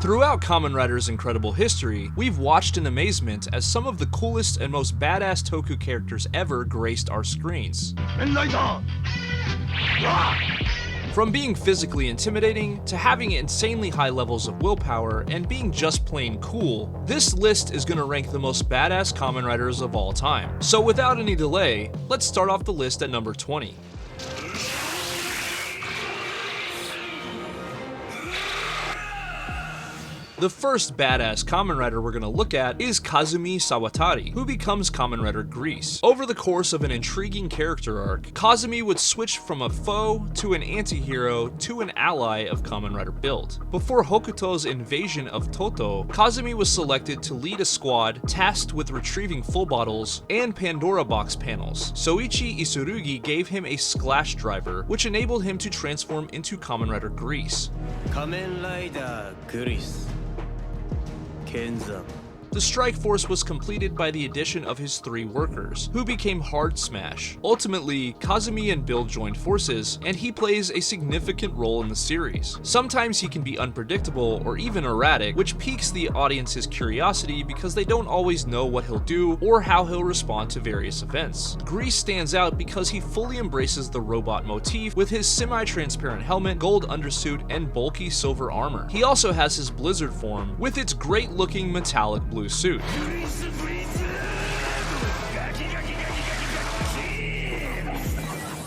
Throughout Kamen Rider's incredible history, we've watched in amazement as some of the coolest and most badass Toku characters ever graced our screens. From being physically intimidating, to having insanely high levels of willpower, and being just plain cool, this list is gonna rank the most badass Kamen Riders of all time. So without any delay, let's start off the list at number 20. The first badass Kamen Rider we're gonna look at is Kazumi Sawatari, who becomes Kamen Rider Grease. Over the course of an intriguing character arc, Kazumi would switch from a foe to an anti-hero to an ally of Kamen Rider build. Before Hokuto's invasion of Toto, Kazumi was selected to lead a squad tasked with retrieving full bottles and Pandora box panels. Soichi Isurugi gave him a Sklash driver, which enabled him to transform into Kamen Rider Grease. Kamen Rider Grease. The strike force was completed by the addition of his 3 workers, who became Hard Smash. Ultimately, Kazumi and Bill joined forces, and he plays a significant role in the series. Sometimes he can be unpredictable or even erratic, which piques the audience's curiosity because they don't always know what he'll do or how he'll respond to various events. Grease stands out because he fully embraces the robot motif with his semi-transparent helmet, gold undersuit, and bulky silver armor. He also has his Blizzard form with its great-looking metallic blue suit.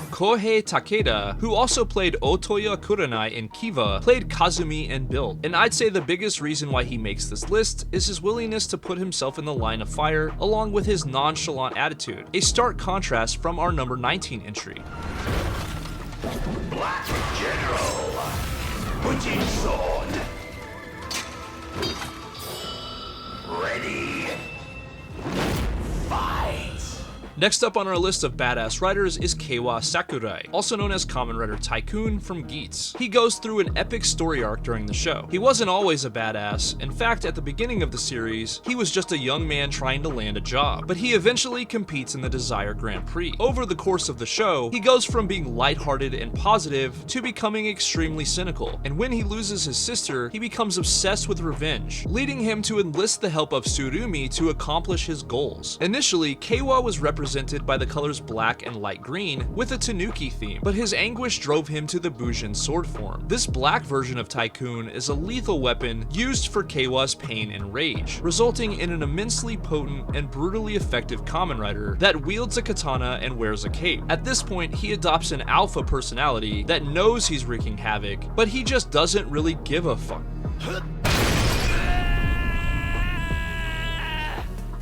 Kohei Takeda, who also played Otoya Kurenai in Kiva, played Kazumi and Bill. And I'd say the biggest reason why he makes this list is his willingness to put himself in the line of fire, along with his nonchalant attitude, a stark contrast from our number 19 entry. Black General, Putin Sword. Ready. Fight. Next up on our list of badass riders is Keiwa Sakurai, also known as Kamen Rider Tycoon from Geats. He goes through an epic story arc during the show. He wasn't always a badass. In fact, at the beginning of the series, he was just a young man trying to land a job, but he eventually competes in the Desire Grand Prix. Over the course of the show, he goes from being lighthearted and positive to becoming extremely cynical, and when he loses his sister, he becomes obsessed with revenge, leading him to enlist the help of Tsurumi to accomplish his goals. Initially, Keiwa was represented by the colors black and light green with a Tanuki theme, but his anguish drove him to the Bujin sword form. This black version of Tycoon is a lethal weapon used for Keiwa's pain and rage, resulting in an immensely potent and brutally effective Kamen Rider that wields a katana and wears a cape. At this point, he adopts an alpha personality that knows he's wreaking havoc, but he just doesn't really give a fuck.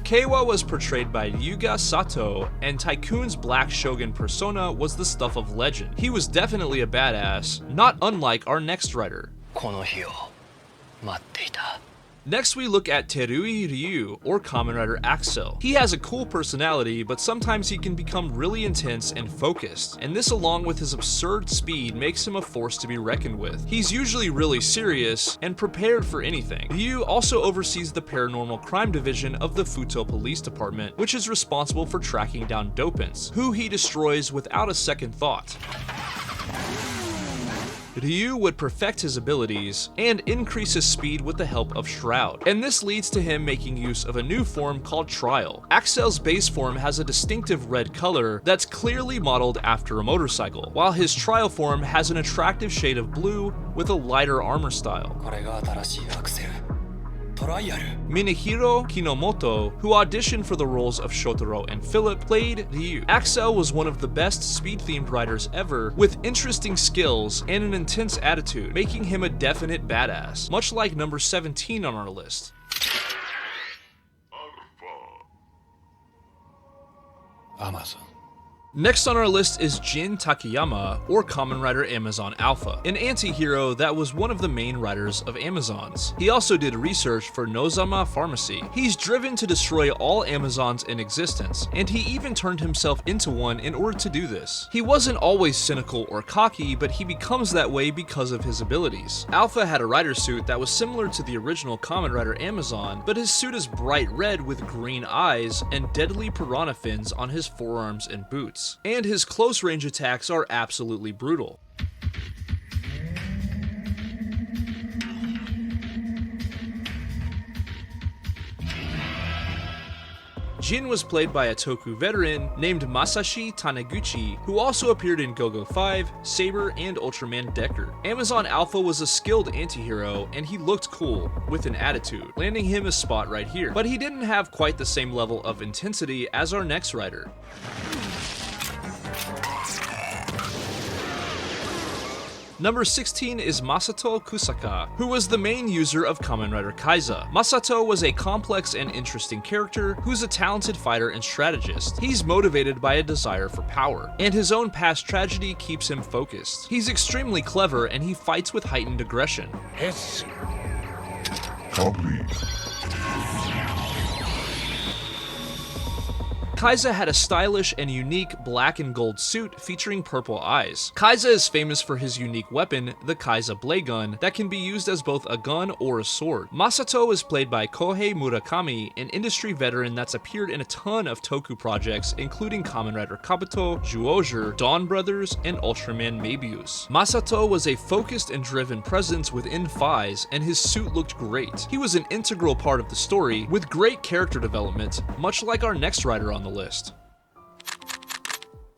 Keiwa was portrayed by Ryuga Sato, and Tycoon's Black Shogun persona was the stuff of legend. He was definitely a badass, not unlike our next rider. Next we look at Terui Ryu, or Kamen Rider Axel. He has a cool personality, but sometimes he can become really intense and focused, and this along with his absurd speed makes him a force to be reckoned with. He's usually really serious and prepared for anything. Ryu also oversees the paranormal crime division of the Futo Police Department, which is responsible for tracking down dopants, who he destroys without a second thought. Ryu would perfect his abilities and increase his speed with the help of Shroud, and this leads to him making use of a new form called Trial. Axel's base form has a distinctive red color that's clearly modeled after a motorcycle, while his Trial form has an attractive shade of blue with a lighter armor style. Minehiro Kinomoto, who auditioned for the roles of Shotaro and Philip, played Ryu. Axel was one of the best speed-themed riders ever, with interesting skills and an intense attitude, making him a definite badass, much like number 17 on our list. Amazon. Next on our list is Jin Takayama, or Kamen Rider Amazon Alpha, an anti-hero that was one of the main riders of Amazons. He also did research for Nozama Pharmacy. He's driven to destroy all Amazons in existence, and he even turned himself into one in order to do this. He wasn't always cynical or cocky, but he becomes that way because of his abilities. Alpha had a rider suit that was similar to the original Kamen Rider Amazon, but his suit is bright red with green eyes and deadly piranha fins on his forearms and boots. And his close range attacks are absolutely brutal. Jin was played by a Toku veteran named Masashi Taniguchi, who also appeared in Go-Go 5, Saber, and Ultraman Decker. Amazon Alpha was a skilled antihero, and he looked cool, with an attitude, landing him a spot right here. But he didn't have quite the same level of intensity as our next writer. Number 16 is Masato Kusaka, who was the main user of Kamen Rider Kaiza. Masato was a complex and interesting character who's a talented fighter and strategist. He's motivated by a desire for power, and his own past tragedy keeps him focused. He's extremely clever and he fights with heightened aggression. Yes. Complete. Kaiza had a stylish and unique black and gold suit featuring purple eyes. Kaiza is famous for his unique weapon, the Kaiza Blade Gun, that can be used as both a gun or a sword. Masato is played by Kohei Murakami, an industry veteran that's appeared in a ton of Toku projects, including Kamen Rider Kabuto, Zyuohger, Dawn Brothers, and Ultraman Mebius. Masato was a focused and driven presence within FiZ, and his suit looked great. He was an integral part of the story, with great character development, much like our next writer on the list.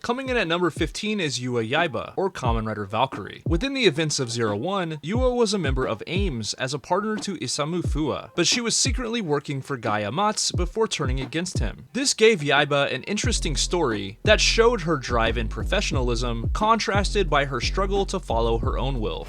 Coming in at number 15 is Yua Yaiba, or Kamen Rider Valkyrie. Within the events of 01, Yua was a member of AIMS as a partner to Isamu Fua, but she was secretly working for Gaia Mats before turning against him. This gave Yaiba an interesting story that showed her drive and professionalism, contrasted by her struggle to follow her own will.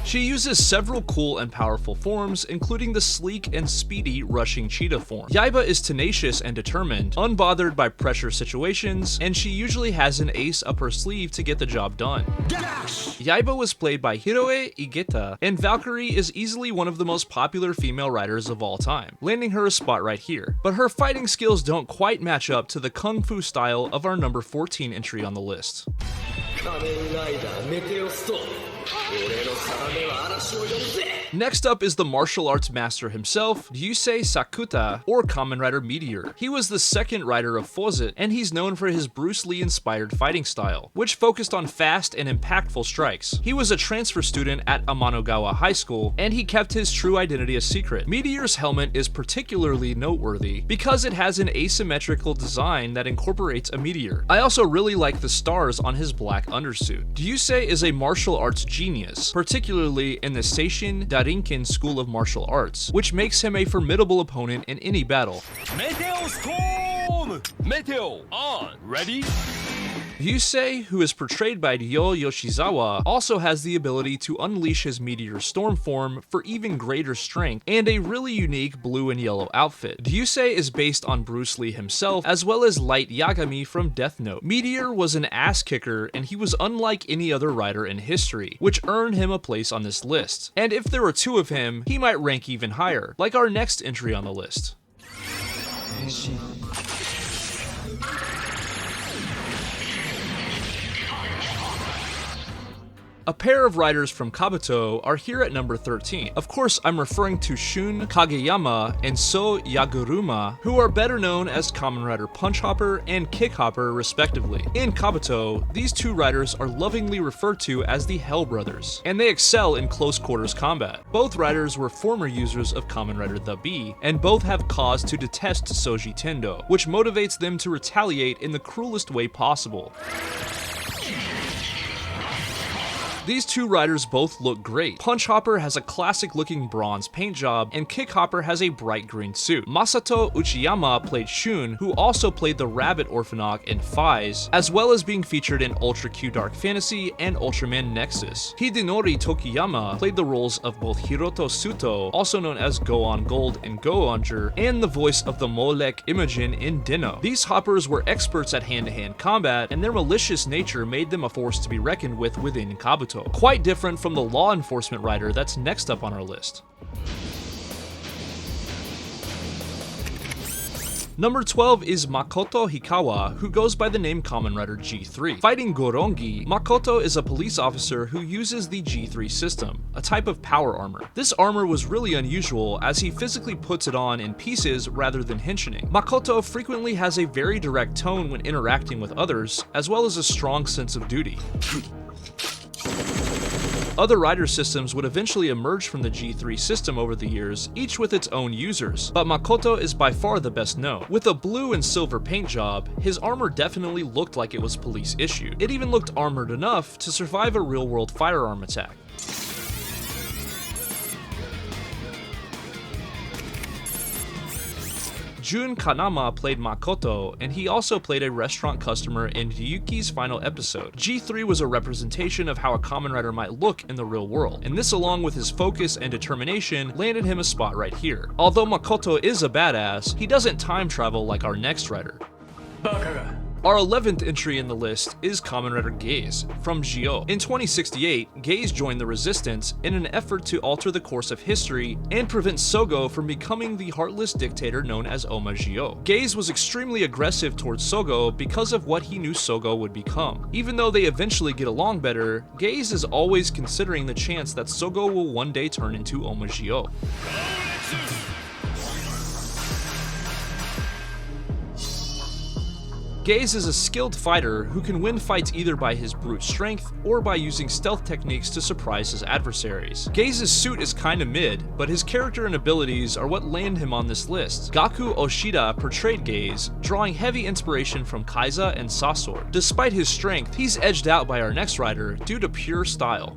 She uses several cool and powerful forms, including the sleek and speedy rushing cheetah form. Yaiba is tenacious and determined, unbothered by pressure situations, and she usually has an ace up her sleeve to get the job done. Yaiba was played by Hiroe Igeta, and Valkyrie is easily one of the most popular female writers of all time, landing her a spot right here. But her fighting skills don't quite match up to the kung fu style of our number 14 entry on the list. Next up is the martial arts master himself, Ryusei Sakuta, or Kamen Rider Meteor. He was the second writer of Fawcett, and he's known for his Bruce Lee-inspired fighting style, which focused on fast and impactful strikes. He was a transfer student at Amanogawa High School, and he kept his true identity a secret. Meteor's helmet is particularly noteworthy because it has an asymmetrical design that incorporates a meteor. I also really like the stars on his black undersuit. Ryusei is a martial arts genius, particularly in the Seishin Darinken School of Martial Arts, which makes him a formidable opponent in any battle. Meteor Storm! Meteor on! Ready? Ryusei, who is portrayed by Ryo Yoshizawa, also has the ability to unleash his Meteor Storm form for even greater strength and a really unique blue and yellow outfit. Ryusei is based on Bruce Lee himself, as well as Light Yagami from Death Note. Meteor was an ass kicker, and he was unlike any other writer in history, which earned him a place on this list. And if there were two of him, he might rank even higher, like our next entry on the list. A pair of writers from Kabuto are here at number 13. Of course, I'm referring to Shun Kageyama and So Yaguruma, who are better known as Kamen Rider Punch Hopper and Kick Hopper, respectively. In Kabuto, these two writers are lovingly referred to as the Hell Brothers, and they excel in close quarters combat. Both writers were former users of Kamen Rider The Bee, and both have cause to detest Soji Tendo, which motivates them to retaliate in the cruelest way possible. These two riders both look great. Punch Hopper has a classic looking bronze paint job, and Kick Hopper has a bright green suit. Masato Uchiyama played Shun, who also played the Rabbit Orphanaut in FiZ, as well as being featured in Ultra Q Dark Fantasy and Ultraman Nexus. Hidenori Tokiyama played the roles of both Hiroto Suto, also known as Go-On Gold in Go-Onger, and the voice of the Molech Imogen in Dino. These hoppers were experts at hand-to-hand combat, and their malicious nature made them a force to be reckoned with within Kabuto. Quite different from the law enforcement writer that's next up on our list. Number 12 is Makoto Hikawa, who goes by the name Kamen Rider G3. Fighting Gorongi, Makoto is a police officer who uses the G3 system, a type of power armor. This armor was really unusual as he physically puts it on in pieces rather than henching. Makoto frequently has a very direct tone when interacting with others, as well as a strong sense of duty. Other rider systems would eventually emerge from the G3 system over the years, each with its own users, but Makoto is by far the best known. With a blue and silver paint job, his armor definitely looked like it was police issued. It even looked armored enough to survive a real-world firearm attack. Jun Kanama played Makoto, and he also played a restaurant customer in Ryuki's final episode. G3 was a representation of how a Kamen Rider might look in the real world, and this along with his focus and determination landed him a spot right here. Although Makoto is a badass, he doesn't time travel like our next rider. Our 11th entry in the list is Kamen Rider Gaze from Gyo. In 2068, Gaze joined the Resistance in an effort to alter the course of history and prevent Sogo from becoming the heartless dictator known as Oma Gyo. Gaze was extremely aggressive towards Sogo because of what he knew Sogo would become. Even though they eventually get along better, Gaze is always considering the chance that Sogo will one day turn into Oma Gyo. Gaze is a skilled fighter who can win fights either by his brute strength or by using stealth techniques to surprise his adversaries. Gaze's suit is kinda mid, but his character and abilities are what land him on this list. Gaku Oshida portrayed Gaze, drawing heavy inspiration from Kaiza and Sasor. Despite his strength, he's edged out by our next rider due to pure style.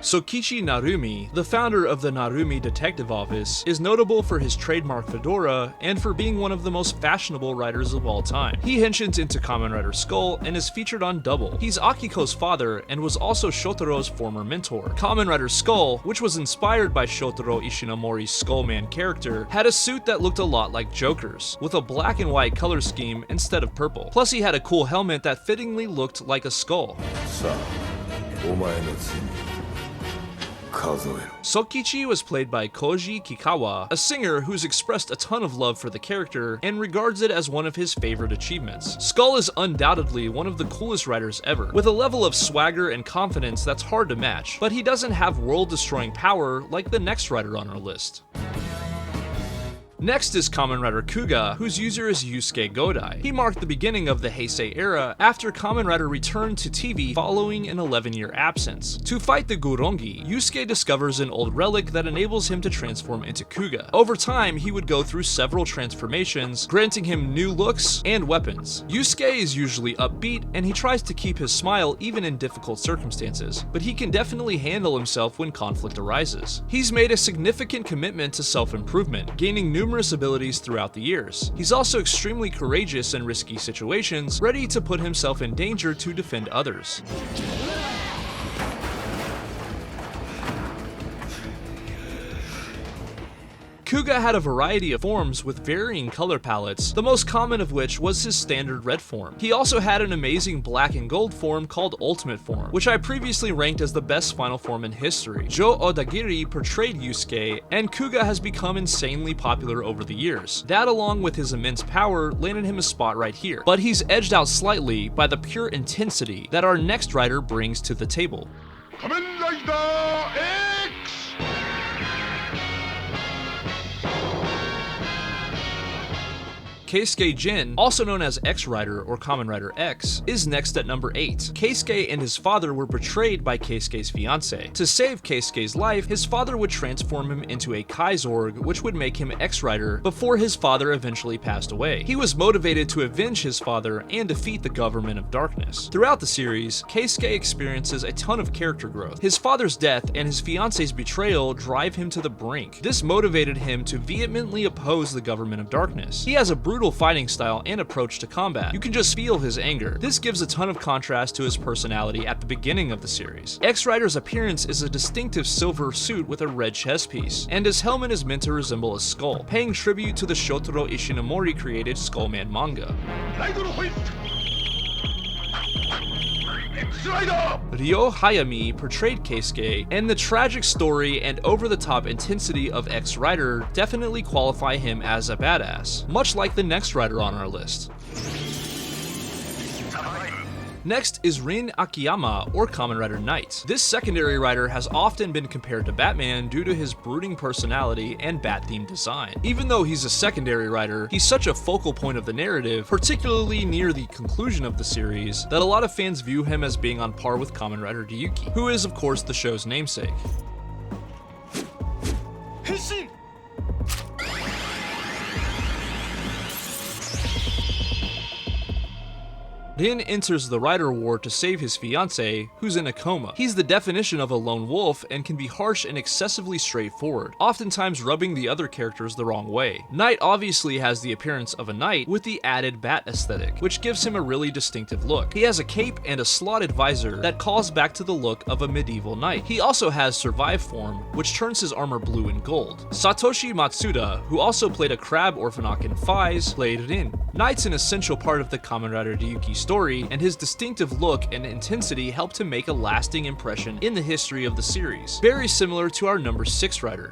Sokichi Narumi, the founder of the Narumi Detective Office, is notable for his trademark fedora and for being one of the most fashionable riders of all time. He henshins into Kamen Rider Skull and is featured on Double. He's Akiko's father and was also Shotaro's former mentor. Kamen Rider Skull, which was inspired by Shotaro Ishinomori's Skullman character, had a suit that looked a lot like Joker's, with a black and white color scheme instead of purple. Plus he had a cool helmet that fittingly looked like a skull. Sokichi was played by Koji Kikawa, a singer who's expressed a ton of love for the character and regards it as one of his favorite achievements. Skull is undoubtedly one of the coolest riders ever, with a level of swagger and confidence that's hard to match, but he doesn't have world-destroying power like the next rider on our list. Next is Kamen Rider Kuga, whose user is Yusuke Godai. He marked the beginning of the Heisei era after Kamen Rider returned to TV following an 11-year absence. To fight the Gurongi, Yusuke discovers an old relic that enables him to transform into Kuga. Over time, he would go through several transformations, granting him new looks and weapons. Yusuke is usually upbeat, and he tries to keep his smile even in difficult circumstances, but he can definitely handle himself when conflict arises. He's made a significant commitment to self-improvement, gaining numerous abilities throughout the years. He's also extremely courageous in risky situations, ready to put himself in danger to defend others. Kuga had a variety of forms with varying color palettes, the most common of which was his standard red form. He also had an amazing black and gold form called Ultimate Form, which I previously ranked as the best final form in history. Jo Odagiri portrayed Yusuke, and Kuga has become insanely popular over the years. That along with his immense power landed him a spot right here, but he's edged out slightly by the pure intensity that our next rider brings to the table. Kamen Rider X! Keisuke Jin, also known as X-Rider or Kamen Rider X, is next at number 8. Keisuke and his father were betrayed by Keisuke's fiancée. To save Keisuke's life, his father would transform him into a Kaizorg, which would make him X-Rider before his father eventually passed away. He was motivated to avenge his father and defeat the government of darkness. Throughout the series, Keisuke experiences a ton of character growth. His father's death and his fiancée's betrayal drive him to the brink. This motivated him to vehemently oppose the government of darkness. He has a brutal fighting style and approach to combat. You can just feel his anger. This gives a ton of contrast to his personality at the beginning of the series. X-Rider's appearance is a distinctive silver suit with a red chest piece, and his helmet is meant to resemble a skull, paying tribute to the Shotaro Ishinomori created Skullman manga. Ryo Hayami portrayed Keisuke, and the tragic story and over-the-top intensity of X-Rider definitely qualify him as a badass, much like the next rider on our list. Next is Rin Akiyama, or Kamen Rider Knight. This secondary rider has often been compared to Batman due to his brooding personality and bat-themed design. Even though he's a secondary rider, he's such a focal point of the narrative, particularly near the conclusion of the series, that a lot of fans view him as being on par with Kamen Rider Ryuki, who is of course the show's namesake. 変身 Rin enters the Rider War to save his fiancée, who's in a coma. He's the definition of a lone wolf and can be harsh and excessively straightforward, oftentimes rubbing the other characters the wrong way. Knight obviously has the appearance of a knight with the added bat aesthetic, which gives him a really distinctive look. He has a cape and a slotted visor that calls back to the look of a medieval knight. He also has Survive form, which turns his armor blue and gold. Satoshi Matsuda, who also played a crab Orphanok in Faiz, played Rin. Knight's an essential part of the Kamen Rider Ryuki story, and his distinctive look and intensity helped him make a lasting impression in the history of the series, very similar to our number 6 rider.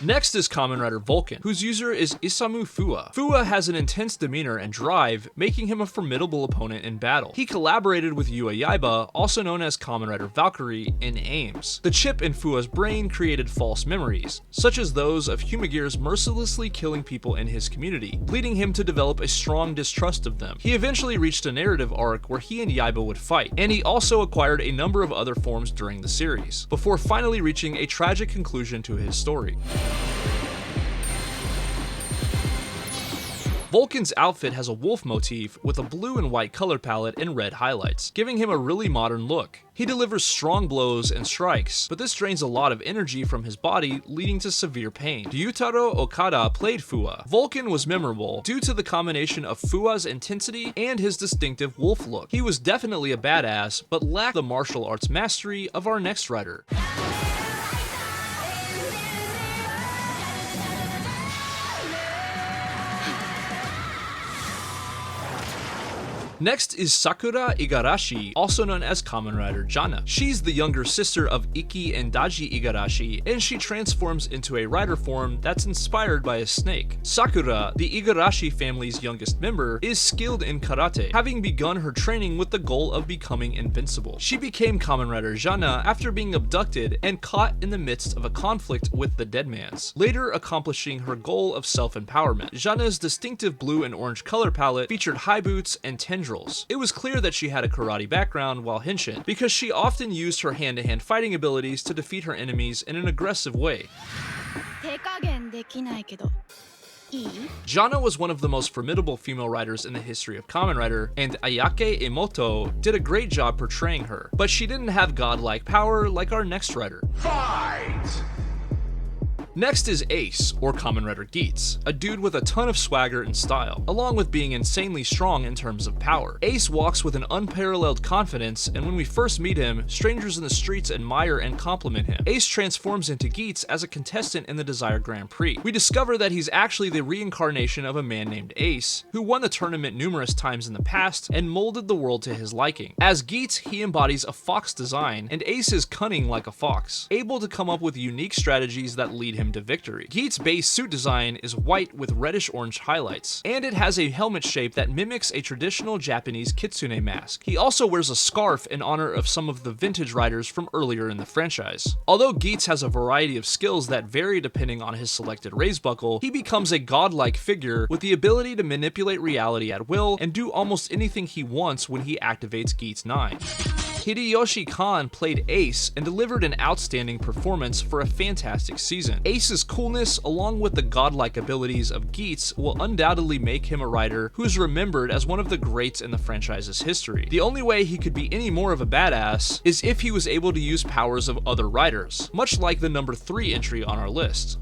Next is Kamen Rider Vulcan, whose user is Isamu Fua. Fua has an intense demeanor and drive, making him a formidable opponent in battle. He collaborated with Yua Yaiba, also known as Kamen Rider Valkyrie, in AIMS. The chip in Fua's brain created false memories, such as those of Humagears mercilessly killing people in his community, leading him to develop a strong distrust of them. He eventually reached a narrative arc where he and Yaiba would fight, and he also acquired a number of other forms during the series, before finally reaching a tragic conclusion to his story. Vulcan's outfit has a wolf motif with a blue and white color palette and red highlights, giving him a really modern look. He delivers strong blows and strikes, but this drains a lot of energy from his body, leading to severe pain. Ryutaro Okada played Fua. Vulcan was memorable due to the combination of Fua's intensity and his distinctive wolf look. He was definitely a badass, but lacked the martial arts mastery of our next rider. Next is Sakura Igarashi, also known as Kamen Rider Jana. She's the younger sister of Iki and Daji Igarashi, and she transforms into a rider form that's inspired by a snake. Sakura, the Igarashi family's youngest member, is skilled in karate, having begun her training with the goal of becoming invincible. She became Kamen Rider Jana after being abducted and caught in the midst of a conflict with the Deadmans, later accomplishing her goal of self-empowerment. Jana's distinctive blue and orange color palette featured high boots and tendrils. It was clear that she had a karate background while henshin, because she often used her hand-to-hand fighting abilities to defeat her enemies in an aggressive way. Jana was one of the most formidable female riders in the history of Kamen Rider, and Ayake Emoto did a great job portraying her, but she didn't have godlike power like our next rider. Fight! Next is Ace, or Kamen Rider Geats, a dude with a ton of swagger and style, along with being insanely strong in terms of power. Ace walks with an unparalleled confidence, and when we first meet him, strangers in the streets admire and compliment him. Ace transforms into Geats as a contestant in the Desire Grand Prix. We discover that he's actually the reincarnation of a man named Ace, who won the tournament numerous times in the past and molded the world to his liking. As Geats, he embodies a fox design, and Ace is cunning like a fox, able to come up with unique strategies that lead him to victory. Geats' base suit design is white with reddish-orange highlights, and it has a helmet shape that mimics a traditional Japanese kitsune mask. He also wears a scarf in honor of some of the vintage riders from earlier in the franchise. Although Geats has a variety of skills that vary depending on his selected raise buckle, he becomes a godlike figure with the ability to manipulate reality at will and do almost anything he wants when he activates Geats 9. Hideyoshi Khan played Ace and delivered an outstanding performance for a fantastic season. Ace's coolness, along with the godlike abilities of Geats, will undoubtedly make him a rider who's remembered as one of the greats in the franchise's history. The only way he could be any more of a badass is if he was able to use powers of other riders, much like the number 3 entry on our list.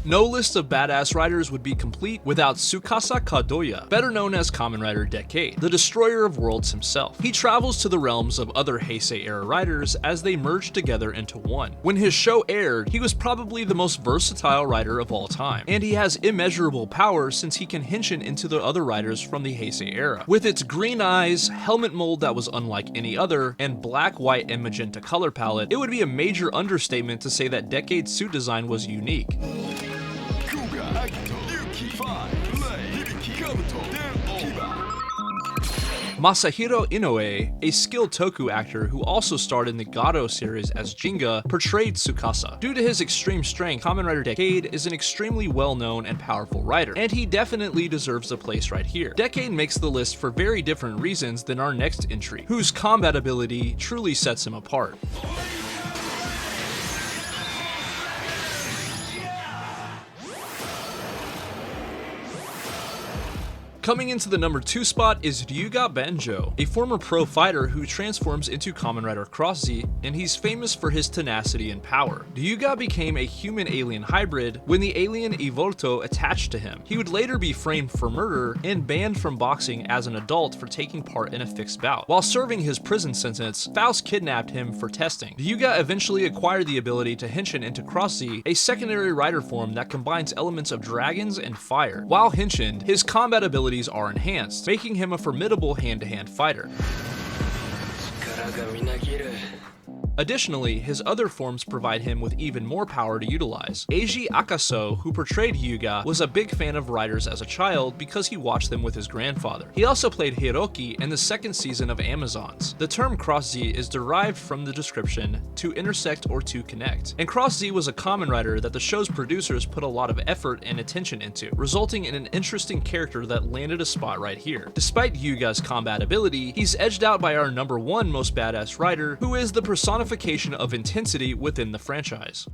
No list of badass riders would be complete without Tsukasa Kadoya, better known as Kamen Rider Decade, the destroyer of worlds himself. He travels to the realms of other Heisei-era riders as they merge together into one. When his show aired, he was probably the most versatile rider of all time, and he has immeasurable power since he can henshin into the other riders from the Heisei era. With its green eyes, helmet mold that was unlike any other, and black, white, and magenta color palette, it would be a major understatement to say that Decade's suit design was unique. Masahiro Inoue, a skilled Toku actor who also starred in the Gado series as Jinga, portrayed Tsukasa. Due to his extreme strength, Kamen Rider Decade is an extremely well-known and powerful rider, and he definitely deserves a place right here. Decade makes the list for very different reasons than our next entry, whose combat ability truly sets him apart. Coming into the number 2 spot is Ryuga Banjo, a former pro fighter who transforms into Kamen Rider Cross Z, and he's famous for his tenacity and power. Ryuga became a human-alien hybrid when the alien Evolto attached to him. He would later be framed for murder and banned from boxing as an adult for taking part in a fixed bout. While serving his prison sentence, Faust kidnapped him for testing. Ryuga eventually acquired the ability to henshin into Cross Z, a secondary rider form that combines elements of dragons and fire. While henshined, his combat abilities are enhanced, making him a formidable hand-to-hand fighter. Additionally, his other forms provide him with even more power to utilize. Eiji Akaso, who portrayed Hyuga, was a big fan of riders as a child because he watched them with his grandfather. He also played Hiroki in the second season of Amazons. The term Cross Z is derived from the description to intersect or to connect, and Cross Z was a Kamen Rider that the show's producers put a lot of effort and attention into, resulting in an interesting character that landed a spot right here. Despite Hyuga's combat ability, he's edged out by our number 1 most badass rider, who is the personification of intensity within the franchise.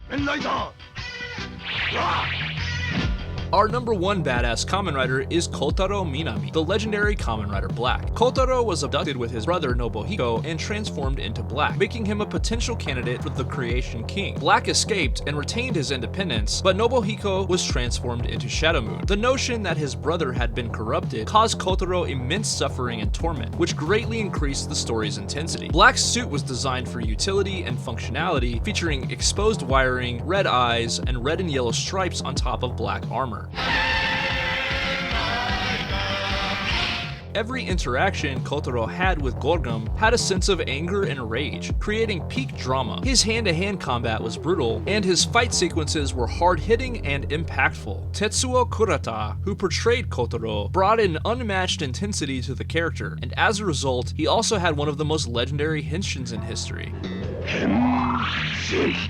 Our number 1 badass Kamen Rider is Kotaro Minami, the legendary Kamen Rider Black. Kotaro was abducted with his brother Nobuhiko and transformed into Black, making him a potential candidate for the Creation King. Black escaped and retained his independence, but Nobuhiko was transformed into Shadow Moon. The notion that his brother had been corrupted caused Kotaro immense suffering and torment, which greatly increased the story's intensity. Black's suit was designed for utility and functionality, featuring exposed wiring, red eyes, and red and yellow stripes on top of black armor. Every interaction Kotaro had with Gorgum had a sense of anger and rage, creating peak drama. His hand-to-hand combat was brutal, and his fight sequences were hard-hitting and impactful. Tetsuo Kurata, who portrayed Kotaro, brought an unmatched intensity to the character, and as a result, he also had one of the most legendary henshins in history.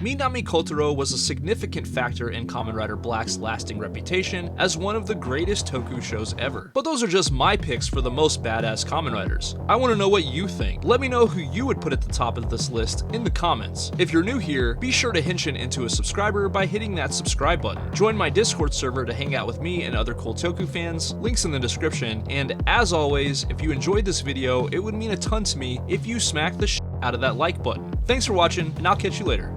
Minami Kotaro was a significant factor in Kamen Rider Black's lasting reputation as one of the greatest Toku shows ever. But those are just my picks for the most badass Kamen Riders. I want to know what you think. Let me know who you would put at the top of this list in the comments. If you're new here, be sure to henshin into a subscriber by hitting that subscribe button. Join my Discord server to hang out with me and other cool Toku fans, links in the description, and as always, if you enjoyed this video, it would mean a ton to me if you smack the shit out of that like button. Thanks for watching, and I'll catch you later.